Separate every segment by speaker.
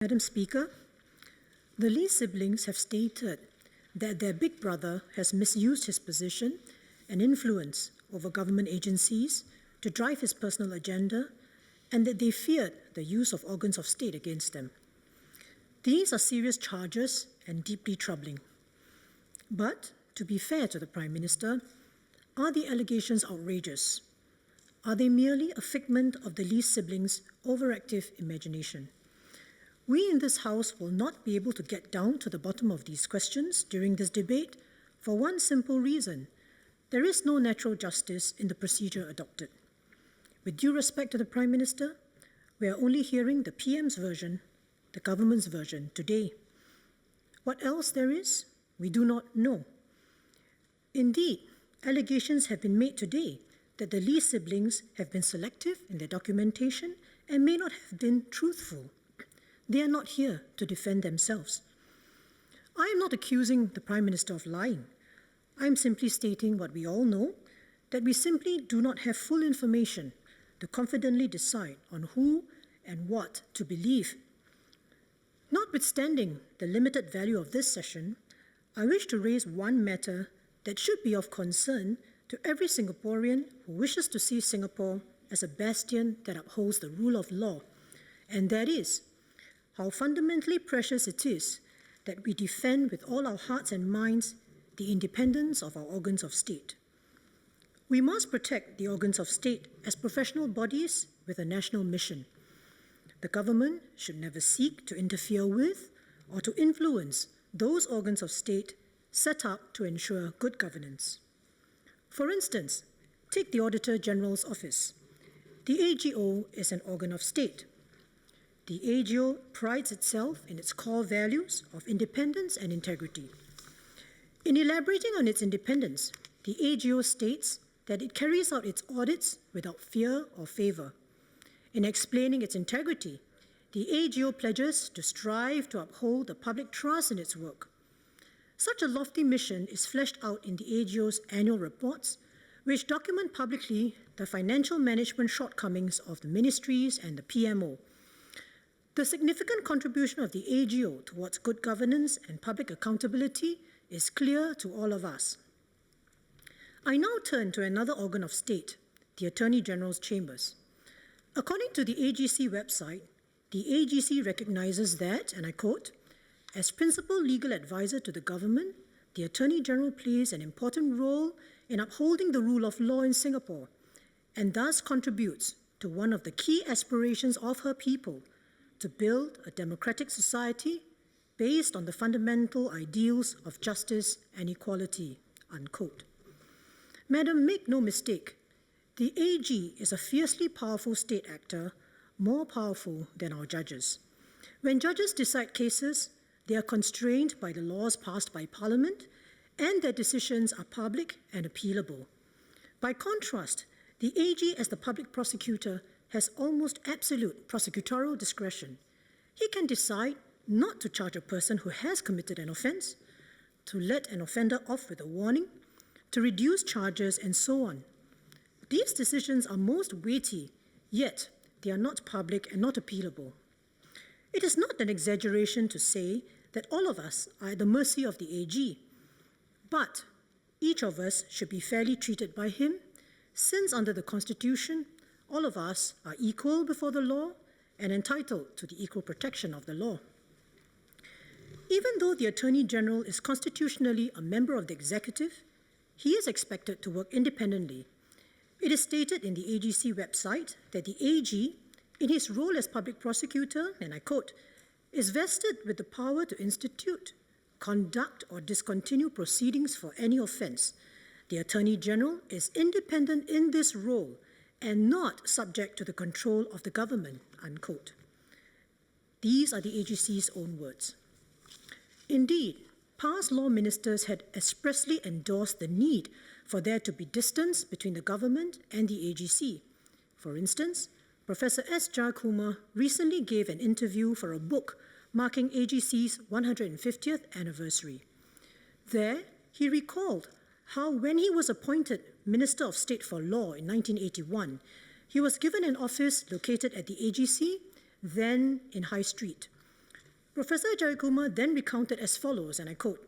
Speaker 1: Madam Speaker, the Lee siblings have stated that their big brother has misused his position and influence over government agencies to drive his personal agenda, and that they feared the use of organs of state against them. These are serious charges and deeply troubling. But, to be fair to the Prime Minister, are the allegations outrageous? Are they merely a figment of the Lee siblings' overactive imagination? We in this House will not be able to get down to the bottom of these questions during this debate for one simple reason. There is no natural justice in the procedure adopted. With due respect to the Prime Minister, we are only hearing the PM's version, the government's version, today. What else there is, we do not know. Indeed, allegations have been made today that the Lee siblings have been selective in their documentation and may not have been truthful. They are not here to defend themselves. I am not accusing the Prime Minister of lying. I am simply stating what we all know, that we simply do not have full information to confidently decide on who and what to believe. Notwithstanding the limited value of this session, I wish to raise one matter that should be of concern to every Singaporean who wishes to see Singapore as a bastion that upholds the rule of law, and that is how fundamentally precious it is that we defend with all our hearts and minds the independence of our organs of state. We must protect the organs of state as professional bodies with a national mission. The government should never seek to interfere with or to influence those organs of state set up to ensure good governance. For instance, take the Auditor General's Office. The AGO is an organ of state. The AGO prides itself in its core values of independence and integrity. In elaborating on its independence, the AGO states that it carries out its audits without fear or favor. In explaining its integrity, the AGO pledges to strive to uphold the public trust in its work. Such a lofty mission is fleshed out in the AGO's annual reports, which document publicly the financial management shortcomings of the ministries and the PMO. The significant contribution of the AGO towards good governance and public accountability is clear to all of us. I now turn to another organ of state, the Attorney General's Chambers. According to the AGC website, the AGC recognizes that, and I quote, "As principal legal advisor to the government, the Attorney General plays an important role in upholding the rule of law in Singapore, and thus contributes to one of the key aspirations of her people, to build a democratic society based on the fundamental ideals of justice and equality," unquote. Madam, make no mistake, the AG is a fiercely powerful state actor, more powerful than our judges. When judges decide cases, they are constrained by the laws passed by Parliament, and their decisions are public and appealable. By contrast, the AG, as the public prosecutor, has almost absolute prosecutorial discretion. He can decide not to charge a person who has committed an offence, to let an offender off with a warning, to reduce charges, and so on. These decisions are most weighty, yet they are not public and not appealable. It is not an exaggeration to say that all of us are at the mercy of the AG, but each of us should be fairly treated by him, since under the Constitution, all of us are equal before the law and entitled to the equal protection of the law. Even though the Attorney General is constitutionally a member of the executive, he is expected to work independently. It is stated in the AGC website that the AG, in his role as public prosecutor, and I quote, is vested with the power to institute, conduct, or discontinue proceedings for any offence. The Attorney General is independent in this role and not subject to the control of the government, unquote. These are the AGC's own words. Indeed, past law ministers had expressly endorsed the need for there to be distance between the government and the AGC. For instance, Professor S. Jayakumar recently gave an interview for a book marking AGC's 150th anniversary. There, he recalled how when he was appointed Minister of State for Law in 1981, he was given an office located at the AGC, then in High Street. Professor Jayakumar then recounted as follows, and I quote,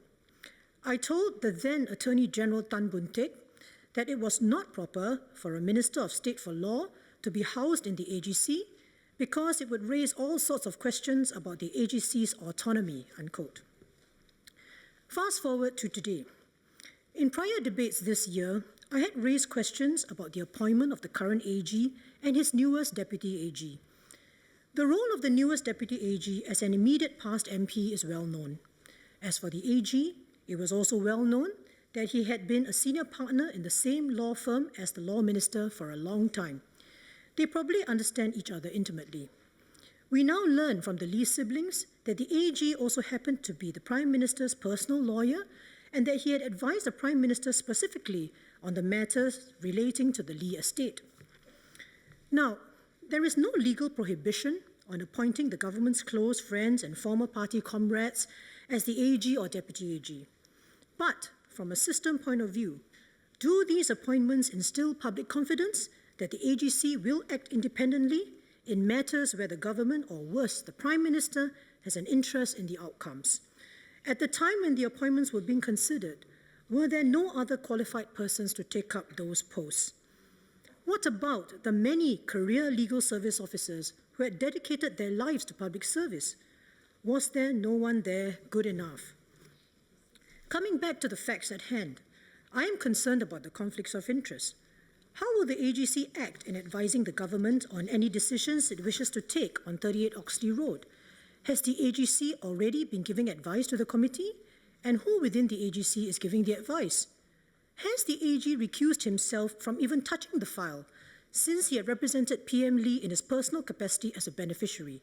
Speaker 1: "I told the then Attorney General Tan Boon Teck that it was not proper for a Minister of State for Law to be housed in the AGC because it would raise all sorts of questions about the AGC's autonomy," unquote. Fast forward to today. In prior debates this year, I had raised questions about the appointment of the current AG and his newest Deputy AG. The role of the newest Deputy AG as an immediate past MP is well known. As for the AG, it was also well known that he had been a senior partner in the same law firm as the Law Minister for a long time. They probably understand each other intimately. We now learn from the Lee siblings that the AG also happened to be the Prime Minister's personal lawyer and that he had advised the Prime Minister specifically on the matters relating to the Lee estate. Now, there is no legal prohibition on appointing the government's close friends and former party comrades as the AG or Deputy AG. But, from a system point of view, do these appointments instill public confidence that the AGC will act independently in matters where the government, or worse, the Prime Minister, has an interest in the outcomes? At the time when the appointments were being considered, were there no other qualified persons to take up those posts? What about the many career legal service officers who had dedicated their lives to public service? Was there no one there good enough? Coming back to the facts at hand, I am concerned about the conflicts of interest. How will the AGC act in advising the government on any decisions it wishes to take on 38 Oxley Road? Has the AGC already been giving advice to the committee? And who within the AGC is giving the advice? Has the AG recused himself from even touching the file, since he had represented PM Lee in his personal capacity as a beneficiary?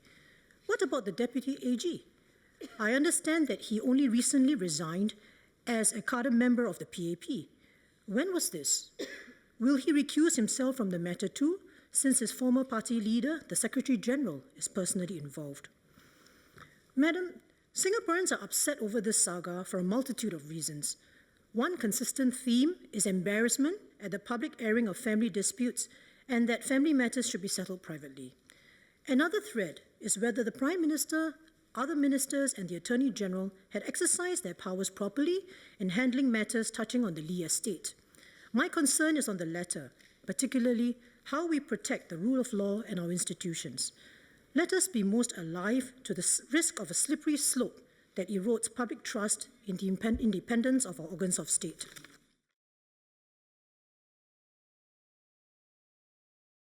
Speaker 1: What about the Deputy AG? I understand that he only recently resigned as a cadre member of the PAP. When was this? Will he recuse himself from the matter too, since his former party leader, the Secretary General, is personally involved? Madam, Singaporeans are upset over this saga for a multitude of reasons. One consistent theme is embarrassment at the public airing of family disputes and that family matters should be settled privately. Another thread is whether the Prime Minister, other ministers and the Attorney General had exercised their powers properly in handling matters touching on the Lee estate. My concern is on the latter, particularly how we protect the rule of law and our institutions. Let us be most alive to the risk of a slippery slope that erodes public trust in the independence of our organs of state.